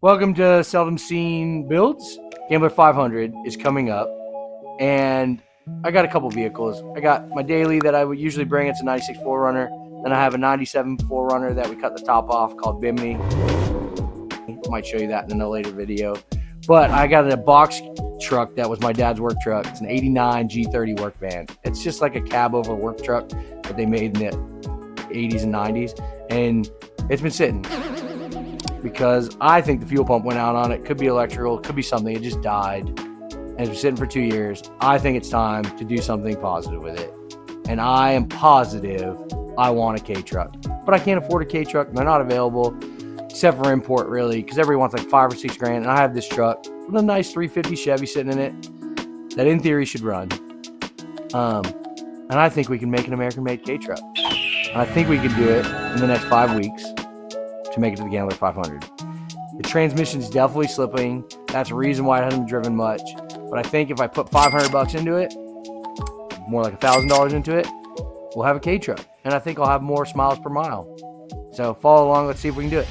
Welcome to Seldom Seen Builds. Gambler 500 is coming up, and I got a couple vehicles. I got my daily that I would usually bring. It's a 96 4Runner. Then I have a 97 4Runner that we cut the top off called Bimini. Might show you that in a later video. But I got a box truck that was my dad's work truck. It's an 89 G30 work van. It's just like a cab over work truck that they made in the 80s and 90s. And it's been sitting because I think the fuel pump went out on it. Could be electrical, could be something. It just died. And it's been sitting for 2 years. I think it's time to do something positive with it. And I am positive I want a KTruck. But I can't afford a KTruck. They're not available, except for import, really, because everybody wants like $5 or $6 grand. And I have this truck with a nice 350 Chevy sitting in it that in theory should run. And I think we can make an American-made K-Truck. And I think we can do it in the next 5 weeks to make it to the Gambler 500. The transmission is definitely slipping. That's the reason why it hasn't been driven much. But I think if I put 500 bucks into it, more like $1,000 into it, we'll have a K-Truck. And I think I'll have more miles per mile. So follow along. Let's see if we can do it.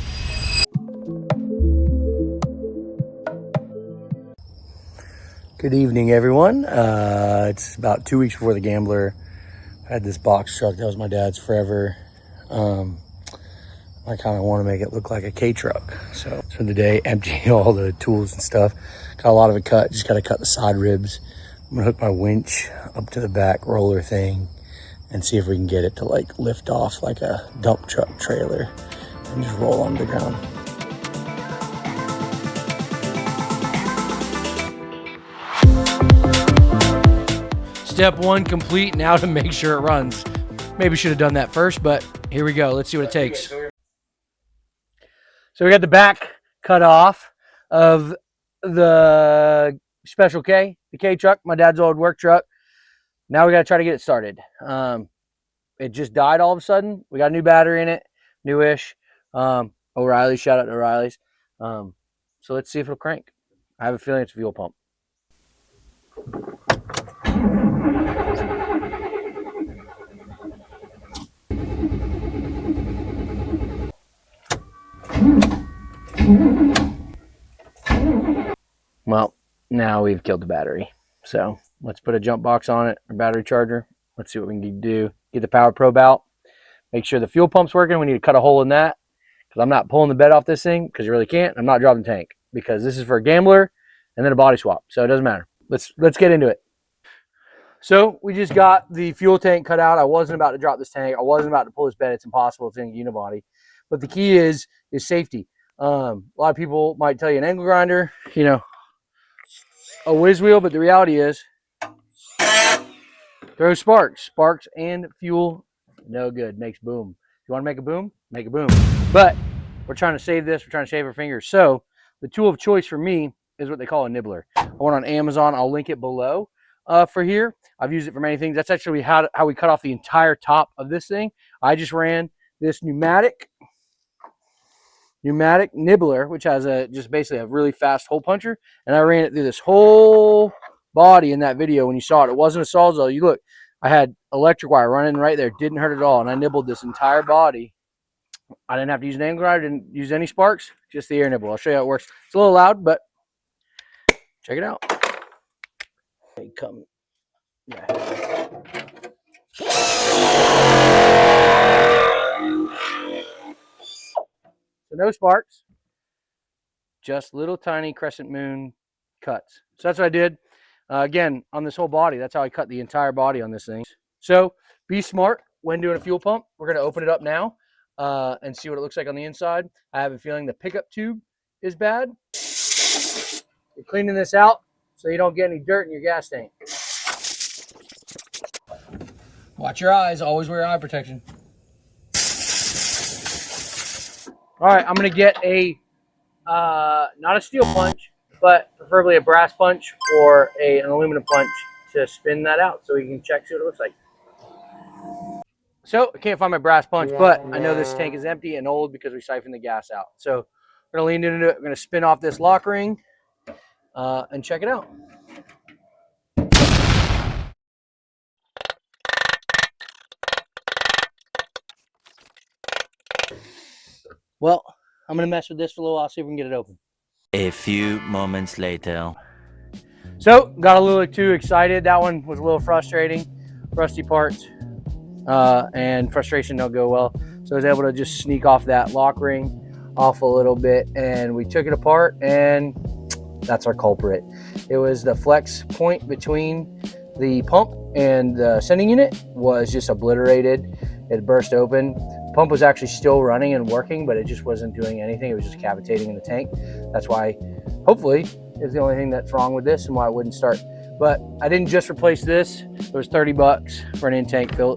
Good evening, everyone. It's about 2 weeks before the Gambler. I had this box truck that was my dad's forever. I kind of want to make it look like a K-Truck. So today, emptying all the tools and stuff. Got a lot of it cut. Just got to cut the side ribs. I'm gonna hook my winch up to the back roller thing and see if we can get it to like lift off like a dump truck trailer and just roll on the ground. Step one complete. Now to make sure it runs. Maybe should have done that first, but here we go. Let's see what it takes. So we got the back cut off of the Special K, the K-Truck, my dad's old work truck. Now we got to try to get it started. It just died all of a sudden. We got a new battery in it, newish. O'Reilly's, shout out to O'Reilly's. So let's see if it'll crank. I have a feeling it's a fuel pump. Well, now we've killed the battery. So let's put a jump box on it, or battery charger. Let's see what we can do. Get the power probe out. Make sure the fuel pump's working. We need to cut a hole in that because I'm not pulling the bed off this thing because you really can't. I'm not dropping the tank because this is for a Gambler and then a body swap. So it doesn't matter. Let's get into it. So we just got the fuel tank cut out. I wasn't about to drop this tank. I wasn't about to pull this bed. It's impossible. It's in a unibody. But the key is safety. A lot of people might tell you an angle grinder, you know, a whiz wheel, but the reality is throw sparks and fuel, no good. Makes boom. If you want to make a boom, make a boom. But we're trying to save this. We're trying to save our fingers. So the tool of choice for me is what they call a nibbler. I went on Amazon. I'll link it below for here. I've used it for many things. That's actually how we cut off the entire top of this thing. I just ran this pneumatic nibbler, which has just basically a really fast hole puncher, and I ran it through this whole body in that video. When you saw it, it wasn't a sawzall. You look, I had electric wire running right there, didn't hurt at all, and I nibbled this entire body. I didn't have to use an angle grinder, didn't use any sparks, just the air nibble. I'll show you how it works. It's a little loud, but check it out. They come, yeah. So no sparks, just little tiny crescent moon cuts. So that's what I did. Again, on this whole body, that's how I cut the entire body on this thing. So be smart when doing a fuel pump. We're going to open it up now and see what it looks like on the inside. I have a feeling the pickup tube is bad. You're cleaning this out so you don't get any dirt in your gas tank. Watch your eyes. Always wear eye protection. All right, I'm going to get a, not a steel punch, but preferably a brass punch or an aluminum punch to spin that out so we can check, see what it looks like. So I can't find my brass punch, but I know this tank is empty and old because we siphoned the gas out. So we're going to lean into it. We're going to spin off this lock ring and check it out. Well, I'm going to mess with this for a little while, see if we can get it open. A few moments later. So got a little too excited. That one was a little frustrating. Rusty parts and frustration don't go well. So I was able to just sneak off that lock ring off a little bit, and we took it apart, and that's our culprit. It was the flex point between the pump and the sending unit was just obliterated. It burst open. The pump was actually still running and working, but it just wasn't doing anything. It was just cavitating in the tank. That's why, hopefully, is the only thing that's wrong with this and why it wouldn't start. But I didn't just replace this. It was 30 bucks for an in-tank fuel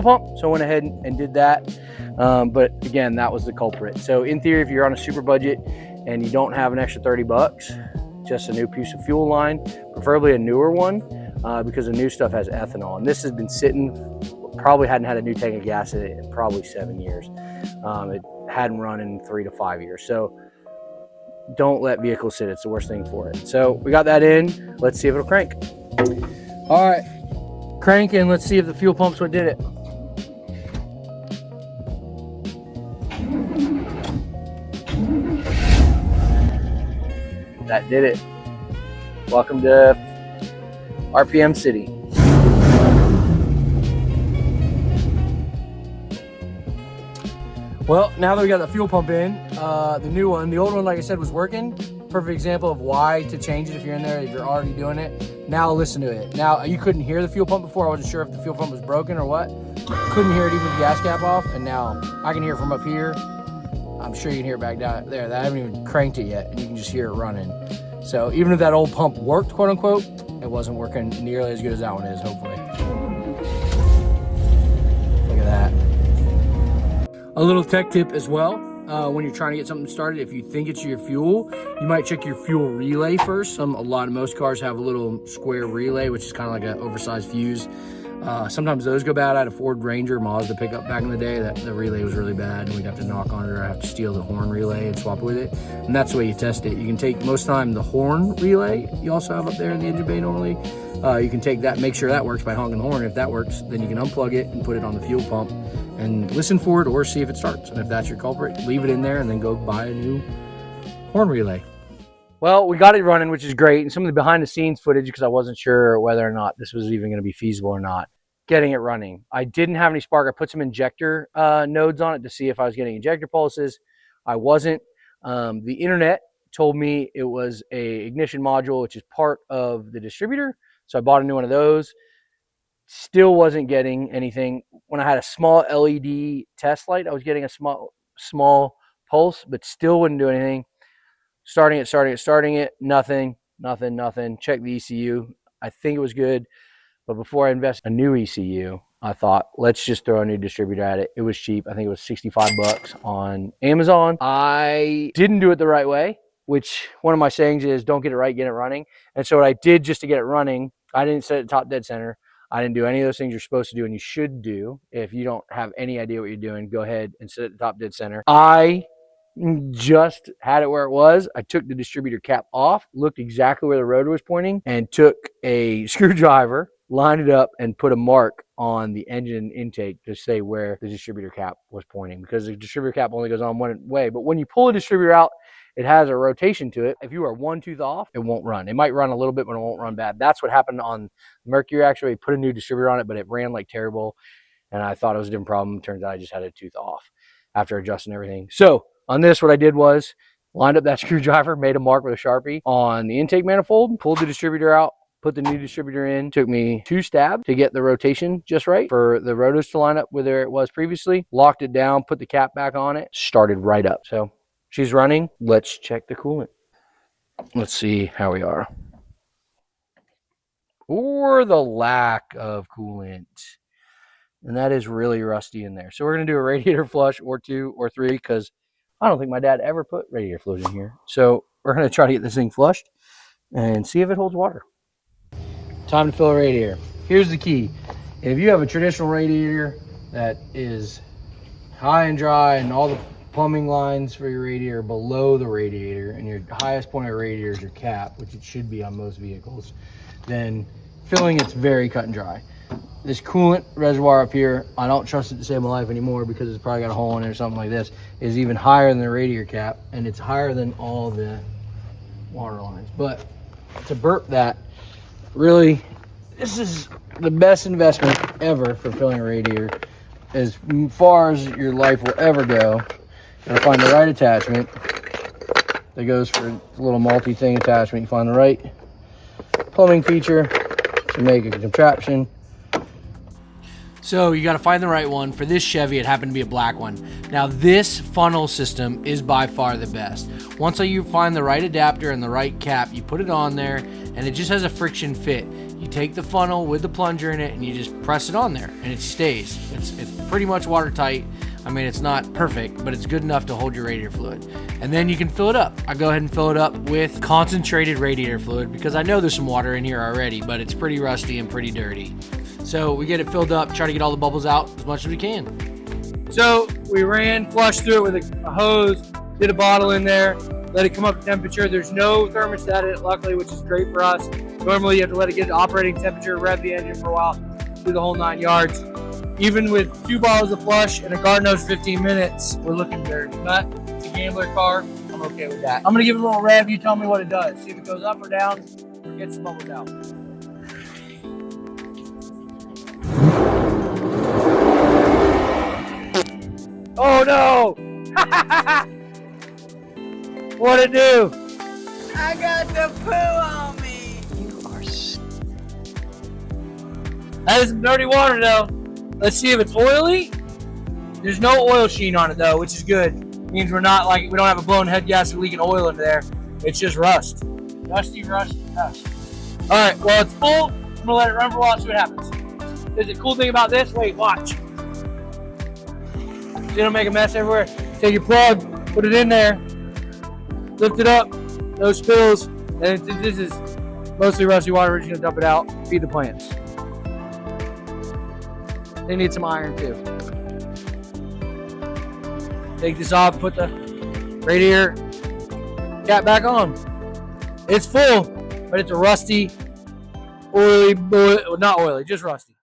pump. So I went ahead and did that. But again, that was the culprit. So in theory, if you're on a super budget and you don't have an extra 30 bucks, just a new piece of fuel line, preferably a newer one, because the new stuff has ethanol. And this has been sitting, probably hadn't had a new tank of gas in it in probably 7 years. It hadn't run in 3 to 5 years. So don't let vehicles sit. It's the worst thing for it. So we got that in. Let's see if it'll crank. All right, crank, and let's see if the fuel pump's what did it. That did it. Welcome to RPM City. Well, now that we got the fuel pump in, the new one, the old one, like I said, was working. Perfect example of why to change it if you're in there, if you're already doing it. Now listen to it. Now, you couldn't hear the fuel pump before. I wasn't sure if the fuel pump was broken or what. Couldn't hear it even with the gas cap off, and now I can hear it from up here. I'm sure you can hear it back down there. I haven't even cranked it yet, and you can just hear it running. So even if that old pump worked, quote unquote, it wasn't working nearly as good as that one is, hopefully. Look at that. A little tech tip as well, when you're trying to get something started, if you think it's your fuel, you might check your fuel relay first. Most cars have a little square relay, which is kind of like an oversized fuse. Sometimes those go bad. I had a Ford Ranger Mazda pickup back in the day that the relay was really bad, and we'd have to knock on it or have to steal the horn relay and swap with it. And that's the way you test it. You can take, most time, the horn relay you also have up there in the engine bay normally. You can take that, make sure that works by honking the horn. If that works, then you can unplug it and put it on the fuel pump and listen for it or see if it starts. And if that's your culprit, leave it in there and then go buy a new horn relay. Well, we got it running, which is great. And some of the behind the scenes footage, because I wasn't sure whether or not this was even going to be feasible or not, getting it running. I didn't have any spark. I put some injector nodes on it to see if I was getting injector pulses. I wasn't. The internet told me it was a ignition module, which is part of the distributor. So I bought a new one of those. Still wasn't getting anything. When I had a small LED test light, I was getting a small pulse, but still wouldn't do anything. Starting it, nothing. Check the ECU. I think it was good, but before I invest in a new ECU, I thought, let's just throw a new distributor at it. It was cheap. I think it was 65 bucks on Amazon. I didn't do it the right way, which one of my sayings is, don't get it right, get it running. And so what I did just to get it running, I didn't set it top dead center. I didn't do any of those things you're supposed to do and you should do. If you don't have any idea what you're doing, go ahead and set it top dead center. I just had it where it was. I took the distributor cap off, looked exactly where the rotor was pointing, and took a screwdriver, lined it up, and put a mark on the engine intake to say where the distributor cap was pointing, because the distributor cap only goes on one way. But when you pull a distributor out, it has a rotation to it. If you are one tooth off, it won't run. It might run a little bit, but it won't run bad. That's what happened on Mercury. Actually, put a new distributor on it, but it ran like terrible, and I thought it was a different problem. Turns out I just had a tooth off after adjusting everything. So on this, what I did was lined up that screwdriver, made a mark with a Sharpie on the intake manifold, pulled the distributor out, put the new distributor in. Took me 2 stabs to get the rotation just right for the rotors to line up with where it was previously. Locked it down, put the cap back on it, started right up. So she's running. Let's check the coolant. Let's see how we are. Or the lack of coolant. And that is really rusty in there. So we're going to do a radiator flush or 2 or 3, because I don't think my dad ever put radiator fluid in here. So we're going to try to get this thing flushed and see if it holds water. Time to fill a radiator. Here's the key. If you have a traditional radiator that is high and dry and all the plumbing lines for your radiator are below the radiator and your highest point of radiator is your cap, which it should be on most vehicles, then filling it's very cut and dry. this coolant reservoir up here, I don't trust it to save my life anymore because it's probably got a hole in it or something like this, is even higher than the radiator cap, and it's higher than all the water lines. But to burp that, really, this is the best investment ever for filling a radiator. As far as your life will ever go, you gotta find the right attachment. That goes for a little multi-thing attachment. You find the right plumbing feature to make a contraption. So you got to find the right one. For this Chevy, it happened to be a black one. Now this funnel system is by far the best. Once you find the right adapter and the right cap, you put it on there and it just has a friction fit. You take the funnel with the plunger in it and you just press it on there and it stays. It's pretty much watertight. I mean, it's not perfect, but it's good enough to hold your radiator fluid. And then you can fill it up. I go ahead and fill it up with concentrated radiator fluid because I know there's some water in here already, but it's pretty rusty and pretty dirty. So we get it filled up, try to get all the bubbles out as much as we can. So we flushed through it with a hose, did a bottle in there, let it come up to temperature. There's no thermostat in it, luckily, which is great for us. Normally you have to let it get to operating temperature, rev the engine for a while, do the whole 9 yards. Even with 2 bottles of flush and a God knows 15 minutes, we're looking dirty. But it's a gambler car, I'm okay with that. I'm gonna give it a little rev, you tell me what it does. See if it goes up or down, or gets the bubbles out. Oh no! What'd it do? I got the poo on me. You are That is some dirty water though. Let's see if it's oily. There's no oil sheen on it though, which is good. It means we don't have a blown head gasket leaking oil into there. It's just rust. Rusty rust. Alright, well it's full. I'm gonna let it run for a while, see what happens. There's a cool thing about this, wait, watch. You don't make a mess everywhere. Take your plug, put it in there, lift it up, no spills, and since this is mostly rusty water, we're just gonna dump it out, feed the plants. They need some iron too. Take this off, put the radiator cap back on. It's full, but it's a rusty, oily, not oily, just rusty.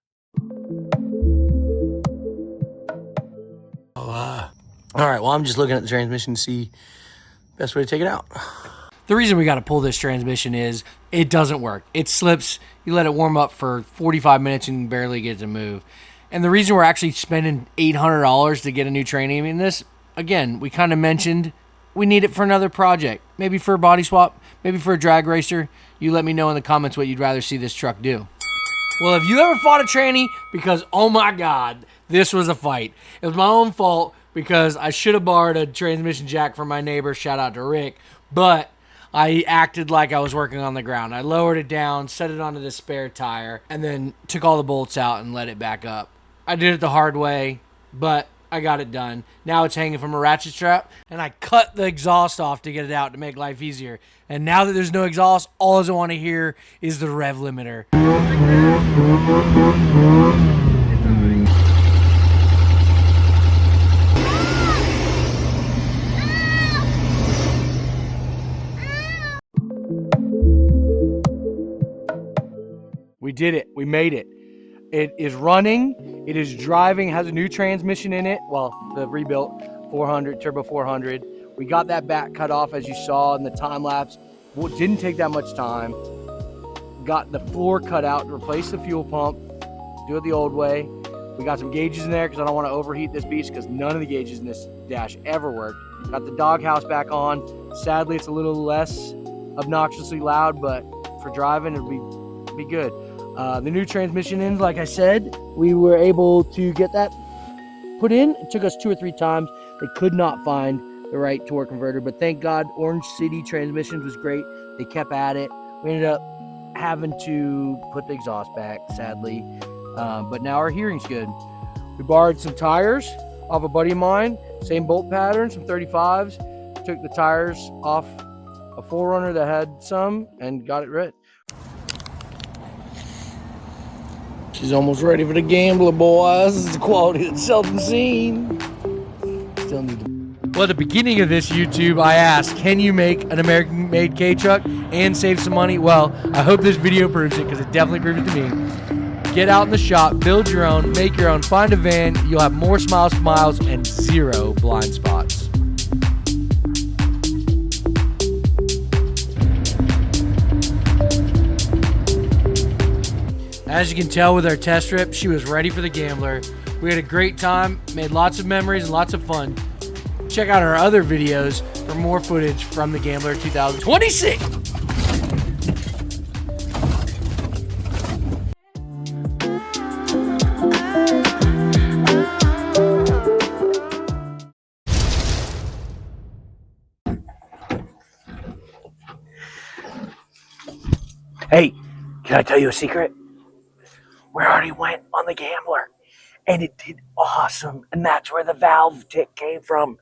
All right, well, I'm just looking at the transmission to see best way to take it out. The reason we got to pull this transmission is it doesn't work. It slips. You let it warm up for 45 minutes and barely get to move. And the reason we're actually spending $800 to get a new Tranny, I mean, this, again, we kind of mentioned we need it for another project. Maybe for a body swap, maybe for a drag racer. You let me know in the comments what you'd rather see this truck do. Well, if you ever fought a Tranny, because, oh my God, this was a fight. It was my own fault because I should have borrowed a transmission jack from my neighbor, shout out to Rick, but I acted like I was working on the ground. I lowered it down, set it onto the spare tire, and then took all the bolts out and let it back up. I did it the hard way, but I got it done. Now it's hanging from a ratchet strap, and I cut the exhaust off to get it out to make life easier. And now that there's no exhaust, all I want to hear is the rev limiter. We did it. We made it. It is running. It is driving. Has a new transmission in it. Well, the rebuilt 400, turbo 400. We got that back cut off as you saw in the time lapse. Well, it didn't take that much time. Got the floor cut out to replace the fuel pump. Do it the old way. We got some gauges in there because I don't want to overheat this beast because none of the gauges in this dash ever worked. Got the doghouse back on. Sadly, it's a little less obnoxiously loud, but for driving, it'd be good. The new transmission ends, like I said, we were able to get that put in. It took us 2 or 3 times. They could not find the right torque converter, but thank God Orange City Transmissions was great. They kept at it. We ended up having to put the exhaust back, sadly, but now our hearing's good. We borrowed some tires off a buddy of mine, same bolt pattern, some 35s. Took the tires off a 4Runner that had some and got it red. She's almost ready for the gambler, boys. This is the quality that's seldom seen. Still need to. Well, at the beginning of this YouTube, I asked, can you make an American-made Kei truck and save some money? Well, I hope this video proves it because it definitely proves it to me. Get out in the shop, build your own, make your own, find a van. You'll have more smiles for miles and 0 blind spots. As you can tell with our test trip, she was ready for the Gambler. We had a great time, made lots of memories and lots of fun. Check out our other videos for more footage from the Gambler 2026. Hey, can I tell you a secret? We already went on the Gambler, and it did awesome. And that's where the valve tick came from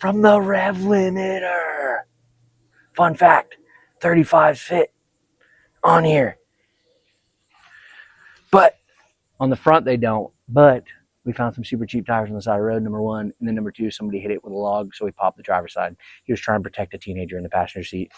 the rev limiter. Fun fact, 35s fit on here. But on the front, they don't. But we found some super cheap tires on the side of the road, number one. And then number two, somebody hit it with a log, so we popped the driver's side. He was trying to protect a teenager in the passenger seat.